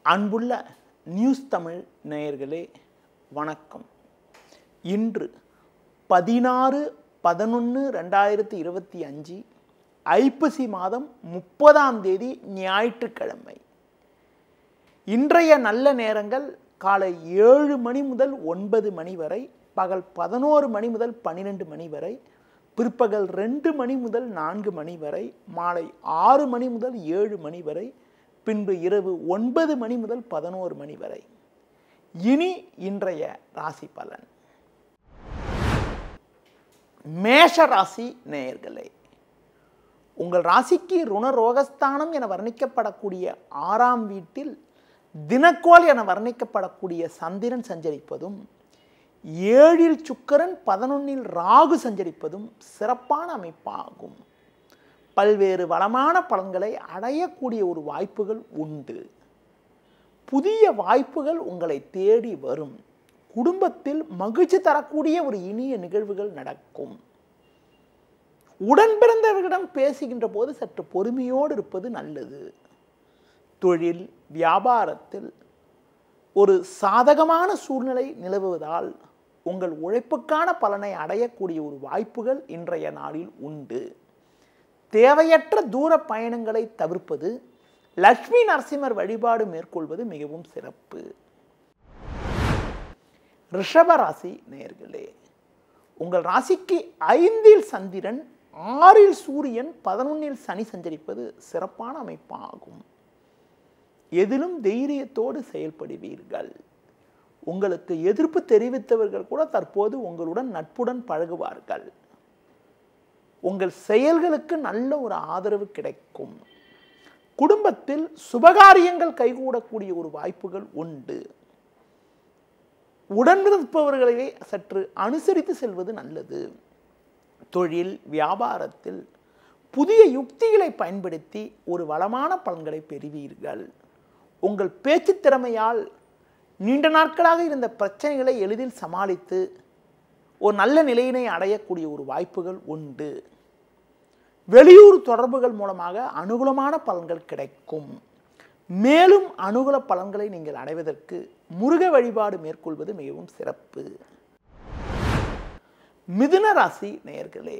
அன்புள்ள நியூஸ் தமிழ் நேயர்களே வணக்கம். இன்று 16/11/2025 ஐப்பசி மாதம் 30ஆம் தேதி ஞாயிற்றுக்கிழமை. இன்றைய நல்ல நேரங்கள் காலை 7 மணி முதல் 9 மணி வரை, பகல் 11 மணி முதல் 12 மணி வரை, பிற்பகல் 2 மணி முதல் 4 மணி வரை, மாலை 6 மணி முதல் 7 மணி வரை, பின்பு இரவு 9 மணி முதல் 11 மணி வரை. இனி இன்றைய ராசி பலன். மேஷ ராசி நேயர்களே, உங்கள் ராசிக்கு ருணரோகஸ்தானம் என வர்ணிக்கப்படக்கூடிய 6ஆம் வீட்டில் தினக்கோள் என வர்ணிக்கப்படக்கூடிய சந்திரன் சஞ்சரிப்பதும், 7இல் சுக்கிரன் 11இல் ராகு சஞ்சரிப்பதும் சிறப்பான அமைப்பாகும். பல்வேறு வளமான பலன்களை அடையக்கூடிய ஒரு வாய்ப்புகள் உண்டு. புதிய வாய்ப்புகள் உங்களை தேடி வரும். குடும்பத்தில் மகிழ்ச்சி தரக்கூடிய ஒரு இனிய நிகழ்வுகள் நடக்கும். உடன் பிறந்தவர்களிடம் பேசுகின்ற போது சற்று பொறுமையோடு இருப்பது நல்லது. தொழில் வியாபாரத்தில் ஒரு சாதகமான சூழ்நிலை நிலவுவதால் உங்கள் உழைப்புக்கான பலனை அடையக்கூடிய ஒரு வாய்ப்புகள் இன்றைய நாளில் உண்டு. தேவையற்ற தூர பயணங்களை தவிர்ப்பது, லட்சுமி நரசிம்மர் வழிபாடு மேற்கொள்வது மிகவும் சிறப்பு. ரிஷப ராசி நேயர்களே, உங்கள் ராசிக்கு 5இல் சந்திரன், 6இல் சூரியன், 11இல் சனி சஞ்சரிப்பது சிறப்பான அமைப்பாகும். எதிலும் தைரியத்தோடு செயல்படுவீர்கள். உங்களுக்கு எதிர்ப்பு தெரிவித்தவர்கள் கூட தற்போது உங்களுடன் நட்புடன் பழகுவார்கள். உங்கள் செயல்களுக்கு நல்ல ஒரு ஆதரவு கிடைக்கும். குடும்பத்தில் சுபகாரியங்கள் கைகூடக்கூடிய ஒரு வாய்ப்புகள் உண்டு. உடனிருப்பவர்களை சற்று அனுசரித்து செல்வது நல்லது. தொழில் வியாபாரத்தில் புதிய யுக்திகளை பயன்படுத்தி ஒரு வளமான பலன்களை பெறுவீர்கள். உங்கள் பேச்சு திறமையால் நீண்ட நாட்களாக இருந்த பிரச்சனைகளை எளிதில் சமாளித்து ஒரு நல்ல நிலையினை அடையக்கூடிய ஒரு வாய்ப்புகள் உண்டு. வெளியூர் தொடர்புகள் மூலமாக அனுகூலமான பலன்கள் கிடைக்கும். மேலும் அனுகூல பலன்களை நீங்கள் அடைவதற்கு முருக வழிபாடு மேற்கொள்வது மிகவும் சிறப்பு. மிதுன ராசி நேயர்களே,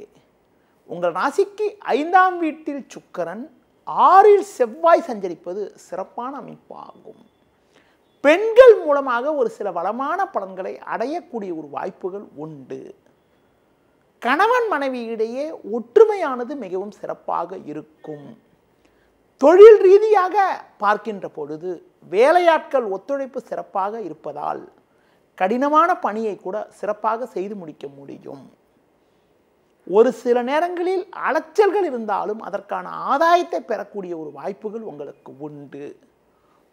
உங்கள் ராசிக்கு 5ஆம் வீட்டில் சுக்கிரன், 6இல் செவ்வாய் சஞ்சரிப்பது சிறப்பான அமைப்பாகும். பெண்கள் மூலமாக ஒரு சில வளமான பலன்களை அடையக்கூடிய ஒரு வாய்ப்புகள் உண்டு. கணவன் மனைவியிடையே ஒற்றுமையானது மிகவும் சிறப்பாக இருக்கும். தொழில் ரீதியாக பார்க்கின்ற பொழுது வேலையாட்கள் ஒத்துழைப்பு சிறப்பாக இருப்பதால் கடினமான பணியை கூட சிறப்பாக செய்து முடிக்க முடியும். ஒரு சில நேரங்களில் அலைச்சல்கள் இருந்தாலும் அதற்கான ஆதாயத்தை பெறக்கூடிய ஒரு வாய்ப்புகள் உங்களுக்கு உண்டு.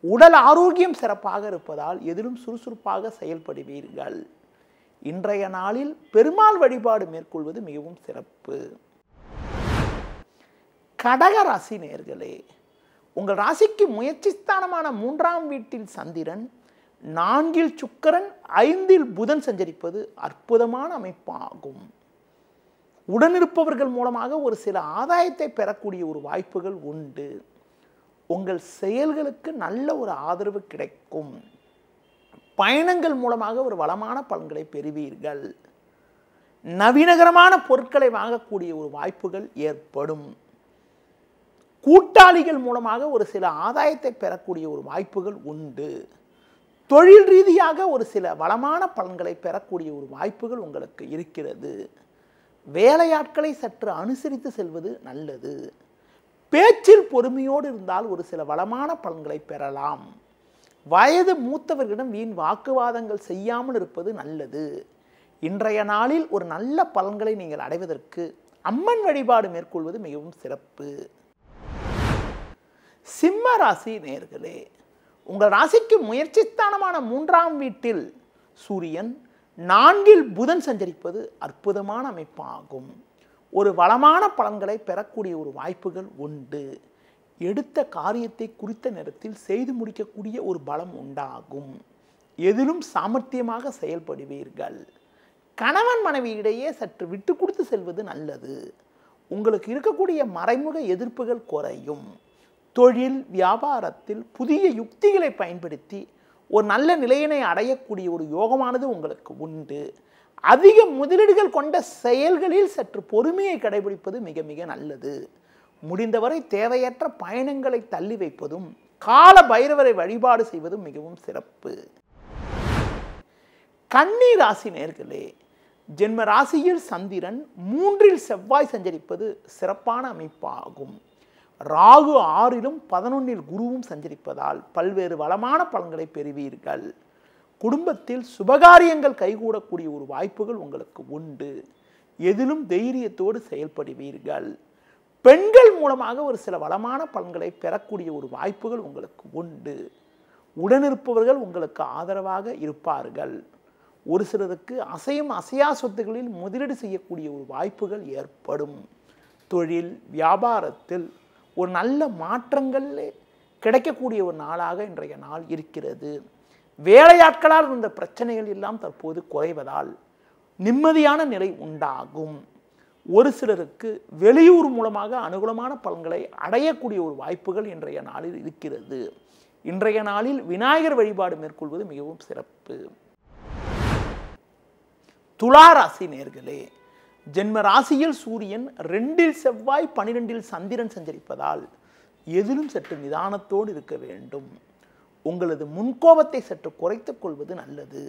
உடல் ஆரோக்கியம் சிறப்பாக இருப்பதால் எதிலும் சுறுசுறுப்பாக செயல்படுவீர்கள். இன்றைய நாளில் பெருமாள் வழிபாடு மேற்கொள்வது மிகவும் சிறப்பு. கடக ராசி நேயர்களே, உங்கள் ராசிக்கு முயற்சி ஸ்தானமான 3ஆம் வீட்டில் சந்திரன், 4இல் சுக்கிரன், 5இல் புதன் சஞ்சரிப்பது அற்புதமான அமைப்பாகும். உடனிருப்பவர்கள் மூலமாக ஒரு சில ஆதாயத்தை பெறக்கூடிய ஒரு வாய்ப்புகள் உண்டு. உங்கள் செயல்களுக்கு நல்ல ஒரு ஆதரவு கிடைக்கும். பயணங்கள் மூலமாக ஒரு வளமான பலன்களை பெறுவீர்கள். நவீனகரமான பொருட்களை வாங்கக்கூடிய ஒரு வாய்ப்புகள் ஏற்படும். கூட்டாளிகள் மூலமாக ஒரு சில ஆதாயத்தை பெறக்கூடிய ஒரு வாய்ப்புகள் உண்டு. தொழில் ரீதியாக ஒரு சில வளமான பலன்களை பெறக்கூடிய ஒரு வாய்ப்புகள் உங்களுக்கு இருக்கிறது. வேலையாட்களை சற்று அனுசரித்து செல்வது நல்லது. பேச்சில் பொறுமையோடு இருந்தால் ஒரு சில வளமான பலன்களை பெறலாம். வயது மூத்தவர்களிடம் வீண் வாக்குவாதங்கள் செய்யாமல் இருப்பது நல்லது. இன்றைய நாளில் ஒரு நல்ல பலன்களை நீங்கள் அடைவதற்கு அம்மன் வழிபாடு மேற்கொள்வது மிகவும் சிறப்பு. சிம்ம ராசி நேயர்களே, உங்கள் ராசிக்கு முயற்சி ஸ்தானமான 3ஆம் வீட்டில் சூரியன், 4இல் புதன் சஞ்சரிப்பது அற்புதமான அமைப்பாகும். ஒரு வளமான பலன்களை பெறக்கூடிய ஒரு வாய்ப்புகள் உண்டு. எடுத்த காரியத்தை குறித்த நேரத்தில் செய்து முடிக்கக்கூடிய ஒரு பலம் உண்டாகும். எதிலும் சாமர்த்தியமாக செயல்படுவீர்கள். கணவன் மனைவியிடையே சற்று விட்டு கொடுத்து செல்வது நல்லது. உங்களுக்கு இருக்கக்கூடிய மறைமுக எதிர்ப்புகள் குறையும். தொழில் வியாபாரத்தில் புதிய யுக்திகளை பயன்படுத்தி ஒரு நல்ல நிலையினை அடையக்கூடிய ஒரு யோகமானது உங்களுக்கு உண்டு. அதிக முதலீடுகள் கொண்ட செயல்களில் சற்று பொறுமையை கடைபிடிப்பது மிக மிக நல்லது. முடிந்தவரை தேவையற்ற பயணங்களை தள்ளி வைப்பதும் கால பைரவரை வழிபாடு செய்வதும் மிகவும் சிறப்பு. கன்னி ராசி நேயர்களே, ஜென்ம ராசியில் சந்திரன் 3ல் செவ்வாய் சஞ்சரிப்பது சிறப்பான அமைப்பாகும். ராகு 6லும் 11ல் குருவும் சஞ்சரிப்பதால் பல்வேறு வளமான பலன்களை பெறுவீர்கள். குடும்பத்தில் சுபகாரியங்கள் கைகூடக்கூடிய ஒரு வாய்ப்புகள் உங்களுக்கு உண்டு. எதிலும் தைரியத்தோடு செயல்படுவீர்கள். பெண்கள் மூலமாக ஒரு சில வளமான பலன்களை பெறக்கூடிய ஒரு வாய்ப்புகள் உங்களுக்கு உண்டு. உடனிருப்பவர்கள் உங்களுக்கு ஆதரவாக இருப்பார்கள். ஒரு சிலருக்கு அசையும் அசையா சொத்துகளில் முதலீடு செய்யக்கூடிய ஒரு வாய்ப்புகள் ஏற்படும். தொழில் வியாபாரத்தில் ஒரு நல்ல மாற்றங்கள் கிடைக்கக்கூடிய ஒரு நாளாக இன்றைய நாள் இருக்கிறது. வேலையாட்களால் இருந்த பிரச்சனைகள் எல்லாம் தற்போது குறைவதால் நிம்மதியான நிலை உண்டாகும். ஒரு சிலருக்கு வெளியூர் மூலமாக அனுகூலமான பலன்களை அடையக்கூடிய ஒரு வாய்ப்புகள் இன்றைய நாளில் இருக்கிறது. இன்றைய நாளில் விநாயகர் வழிபாடு மேற்கொள்வது மிகவும் சிறப்பு. துலா ராசி நேயர்களே, ஜென்ம ராசியில் சூரியன் 2ல் செவ்வாய் 12ல் சந்திரன் சஞ்சரிப்பதால் எதிலும் சற்று நிதானத்தோடு இருக்க வேண்டும். உங்களது முன்கோபத்தை சற்று குறைத்துக் கொள்வது நல்லது.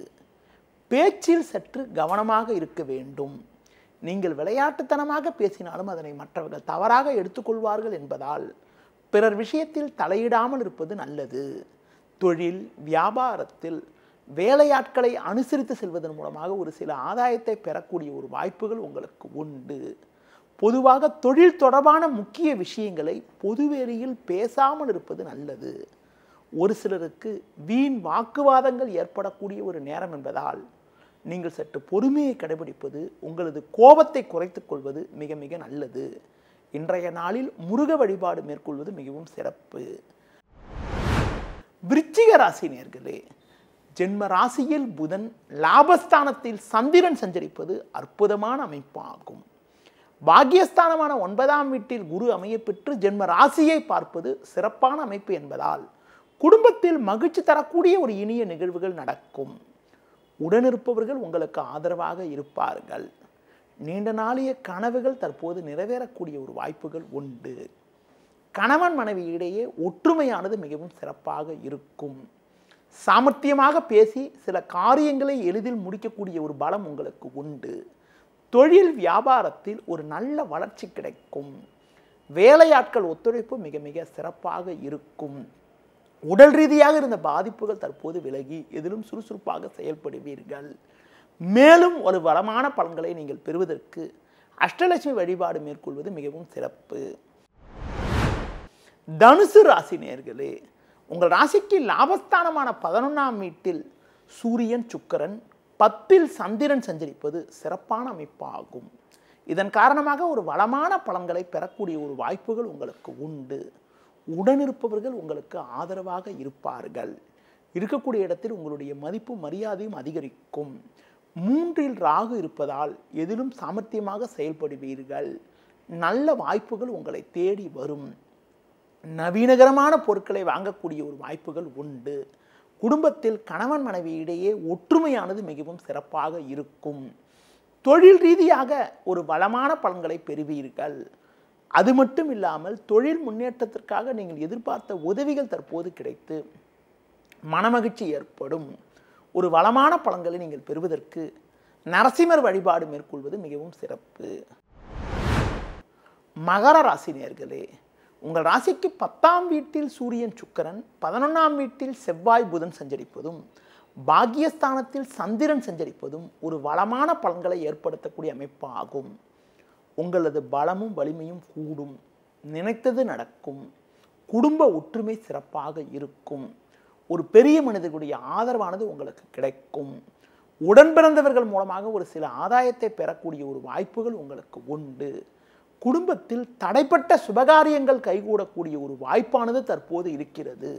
பேச்சில் சற்று கவனமாக இருக்க வேண்டும். நீங்கள் விளையாட்டுத்தனமாக பேசினாலும் அதனை மற்றவர்கள் தவறாக எடுத்துக்கொள்வார்கள் என்பதால் பிறர் விஷயத்தில் தலையிடாமல் இருப்பது நல்லது. தொழில் வியாபாரத்தில் வேலையாட்களை அனுசரித்து செல்வதன் மூலமாக ஒரு சில ஆதாயத்தை பெறக்கூடிய ஒரு வாய்ப்புகள் உங்களுக்கு உண்டு. பொதுவாக தொழில் தொடர்பான முக்கிய விஷயங்களை பொதுவெளியில் பேசாமல் இருப்பது நல்லது. ஒரு சிலருக்கு வீண் வாக்குவாதங்கள் ஏற்படக்கூடிய ஒரு நேரம் என்பதால் நீங்கள் சற்று பொறுமையை கடைபிடிப்பது, உங்களது கோபத்தை குறைத்துக் கொள்வது மிக மிக நல்லது. இன்றைய நாளில் முருக வழிபாடு மேற்கொள்வது மிகவும் சிறப்பு. விருச்சிக ராசி நேயர்களே, ஜென்ம ராசியில் புதன் லாபஸ்தானத்தில் சந்திரன் சஞ்சரிப்பது அற்புதமான அமைப்பாகும். பாக்கியஸ்தானமான 9ஆம் வீட்டில் குரு அமைய பெற்று ஜென்ம ராசியை பார்ப்பது சிறப்பான அமைப்பு என்பதால் குடும்பத்தில் மகிழ்ச்சி தரக்கூடிய ஒரு இனிய நிகழ்வுகள் நடக்கும். உடனிருப்பவர்கள் உங்களுக்கு ஆதரவாக இருப்பார்கள். நீண்ட நாளைய கனவுகள் தற்போது நிறைவேறக்கூடிய ஒரு வாய்ப்புகள் உண்டு. கணவன் மனைவி இடையே ஒற்றுமையானது மிகவும் சிறப்பாக இருக்கும். சாமர்த்தியமாக பேசி சில காரியங்களை எளிதில் முடிக்கக்கூடிய ஒரு பலம் உங்களுக்கு உண்டு. தொழில் வியாபாரத்தில் ஒரு நல்ல வளர்ச்சி கிடைக்கும். வேலையாட்கள் ஒத்துழைப்பு மிக மிக சிறப்பாக இருக்கும். உடல் ரீதியாக இருந்த பாதிப்புகள் தற்போது விலகி எதிலும் சுறுசுறுப்பாக செயல்படுவீர்கள். மேலும் ஒரு வளமான பலன்களை நீங்கள் பெறுவதற்கு அஷ்டலட்சுமி வழிபாடு மேற்கொள்வது மிகவும் சிறப்பு. தனுசு ராசி நேயர்களே, உங்கள் ராசிக்கு லாபஸ்தானமான 11ஆம் வீட்டில் சூரியன் சுக்கிரன் 10ல் சந்திரன் சஞ்சரிப்பது சிறப்பான அமைப்பாகும். இதன் காரணமாக ஒரு வளமான பலன்களை பெறக்கூடிய ஒரு வாய்ப்புகள் உங்களுக்கு உண்டு. உடனிருப்பவர்கள் உங்களுக்கு ஆதரவாக இருப்பார்கள். இருக்கக்கூடிய இடத்தில் உங்களுடைய மதிப்பு மரியாதையும் அதிகரிக்கும். 3ல் ராகு இருப்பதால் எதிலும் சாமர்த்தியமாக செயல்படுவீர்கள். நல்ல வாய்ப்புகள் உங்களை தேடி வரும். நவீனகரமான பொருட்களை வாங்கக்கூடிய ஒரு வாய்ப்புகள் உண்டு. குடும்பத்தில் கணவன் மனைவி இடையே ஒற்றுமையானது மிகவும் சிறப்பாக இருக்கும். தொழில் ரீதியாக ஒரு வளமான பலன்களை பெறுவீர்கள். அது மட்டும் இல்லாமல் தொழில் முன்னேற்றத்திற்காக நீங்கள் எதிர்பார்த்த உதவிகள் தற்போது கிடைத்து மனமகிழ்ச்சி ஏற்படும். ஒரு வளமான பலன்களை நீங்கள் பெறுவதற்கு நரசிம்மர் வழிபாடு மேற்கொள்வது மிகவும் சிறப்பு. மகர ராசி நேயர்களே, உங்கள் ராசிக்கு 10ஆம் வீட்டில் சூரியன் சுக்கிரன் 11ஆம் வீட்டில் செவ்வாய் புதன் சஞ்சரிப்பதும் பாக்கியஸ்தானத்தில் சந்திரன் சஞ்சரிப்பதும் ஒரு வளமான பலன்களை ஏற்படுத்தக்கூடிய அமைப்பாகும். உங்களது பலமும் வலிமையும் கூடும். நினைத்தது நடக்கும். குடும்ப ஒற்றுமை சிறப்பாக இருக்கும். ஒரு பெரிய மனிதர்களுடைய ஆதரவானது உங்களுக்கு கிடைக்கும். உடன் பிறந்தவர்கள் மூலமாக ஒரு சில ஆதாயத்தை பெறக்கூடிய ஒரு வாய்ப்புகள் உங்களுக்கு உண்டு. குடும்பத்தில் தடைப்பட்ட சுபகாரியங்கள் கைகூடக்கூடிய ஒரு வாய்ப்பானது தற்போது இருக்கிறது.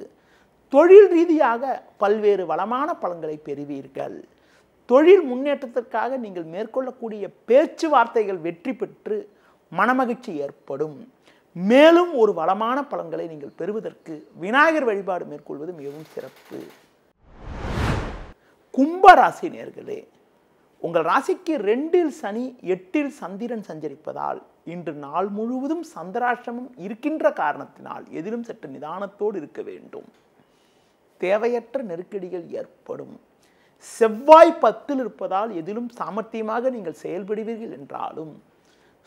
தொழில் ரீதியாக பல்வேறு வளமான பலன்களை பெறுவீர்கள். தொழில் முன்னேற்றத்திற்காக நீங்கள் மேற்கொள்ளக்கூடிய பேச்சுவார்த்தைகள் வெற்றி பெற்று மனமகிழ்ச்சி ஏற்படும். மேலும் ஒரு வளமான பலன்களை நீங்கள் பெறுவதற்கு விநாயகர் வழிபாடு மேற்கொள்வது மிகவும் சிறப்பு. கும்ப ராசி நேயர்களே, உங்கள் ராசிக்கு 2இல் சனி 8இல் சந்திரன் சஞ்சரிப்பதால் இன்று நாள் முழுவதும் சந்திராஷ்டமம் இருக்கின்ற காரணத்தினால் எதிலும் சற்று நிதானத்தோடு இருக்க வேண்டும். தேவையற்ற நெருக்கடிகள் ஏற்படும். செவ்வாய் 10இல் இருப்பதால் எதிலும் சாமர்த்தியமாக நீங்கள் செயல்படுவீர்கள் என்றாலும்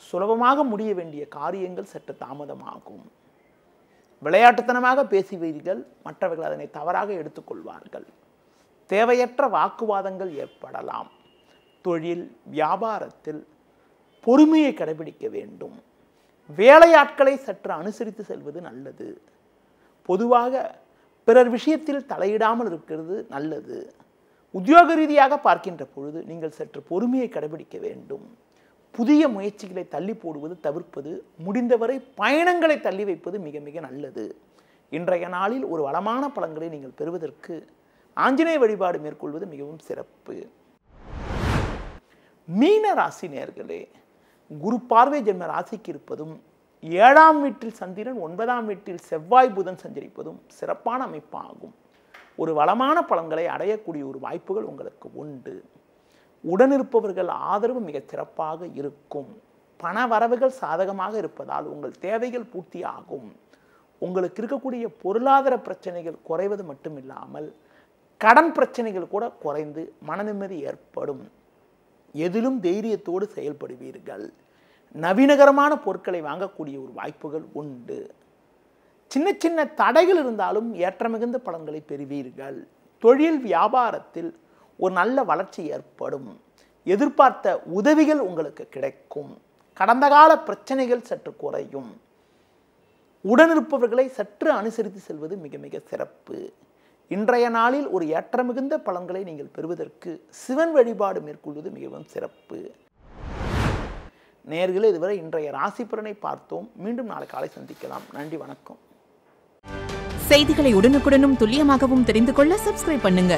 சுலபமாக முடிய வேண்டிய காரியங்கள் சற்று தாமதமாகும். விளையாட்டுத்தனமாக பேசுவீர்கள், மற்றவர்கள் அதனை தவறாக எடுத்துக்கொள்வார்கள். தேவையற்ற வாக்குவாதங்கள் ஏற்படலாம். தொழில் வியாபாரத்தில் பொறுமையை கடைபிடிக்க வேண்டும். வேலையாட்களை சற்று அனுசரித்து செல்வது நல்லது. பொதுவாக பிறர் விஷயத்தில் தலையிடாமல் இருக்கிறது நல்லது. உத்தியோக ரீதியாக பார்க்கின்ற பொழுது நீங்கள் சற்று பொறுமையை கடைபிடிக்க வேண்டும். புதிய முயற்சிகளை தள்ளி போடுவது தவிர்ப்பது, முடிந்தவரை பயணங்களை தள்ளி வைப்பது மிக மிக நல்லது. இன்றைய நாளில் ஒரு வளமான பலன்களை நீங்கள் பெறுவதற்கு ஆஞ்சநேய வழிபாடு மேற்கொள்வது மிகவும் சிறப்பு. மீன ராசி நேயர்களே, குரு பார்வை ஜென்ம ராசிக்கு இருப்பதும் 7ஆம் வீட்டில் சந்திரன் 9ஆம் வீட்டில் செவ்வாய் புதன் சஞ்சரிப்பதும் சிறப்பான அமைப்பாகும். ஒரு வளமான பலன்களை அடையக்கூடிய ஒரு வாய்ப்புகள் உங்களுக்கு உண்டு. உடனிருப்பவர்கள் ஆதரவு மிக சிறப்பாக இருக்கும். பண வரவுகள் சாதகமாக இருப்பதால் உங்கள் தேவைகள் பூர்த்தியாகும். உங்களுக்கு இருக்கக்கூடிய பொருளாதார பிரச்சனைகள் குறைவது மட்டுமில்லாமல் கடன் பிரச்சனைகள் கூட குறைந்து மன நிம்மதி ஏற்படும். எதிலும் தைரியத்தோடு செயல்படுவீர்கள். நவீனகரமான பொருட்களை வாங்கக்கூடிய ஒரு வாய்ப்புகள் உண்டு. சின்ன சின்ன தடைகள் இருந்தாலும் ஏற்றமிகுந்த பலன்களை பெறுவீர்கள். தொழில் வியாபாரத்தில் ஒரு நல்ல வளர்ச்சி ஏற்படும். எதிர்பார்த்த உதவிகள் உங்களுக்கு கிடைக்கும். கடந்த கால பிரச்சனைகள் சற்று குறையும். உடனிருப்பவர்களை சற்று அனுசரித்து செல்வது மிக மிக சிறப்பு. இன்றைய நாளில் ஒரு ஏற்றமிகுந்த பலன்களை நீங்கள் பெறுவதற்கு சிவன் வழிபாடு மேற்கொள்வது மிகவும் சிறப்பு. நேயர்களே, இதுவரை இன்றைய ராசி பலனை பார்த்தோம். மீண்டும் நாளை காலை சந்திக்கலாம். நன்றி, வணக்கம். செய்திகளை உடனுக்குடனும் துல்லியமாகவும் தெரிந்து கொள்ள சப்ஸ்கிரைப் பண்ணுங்க.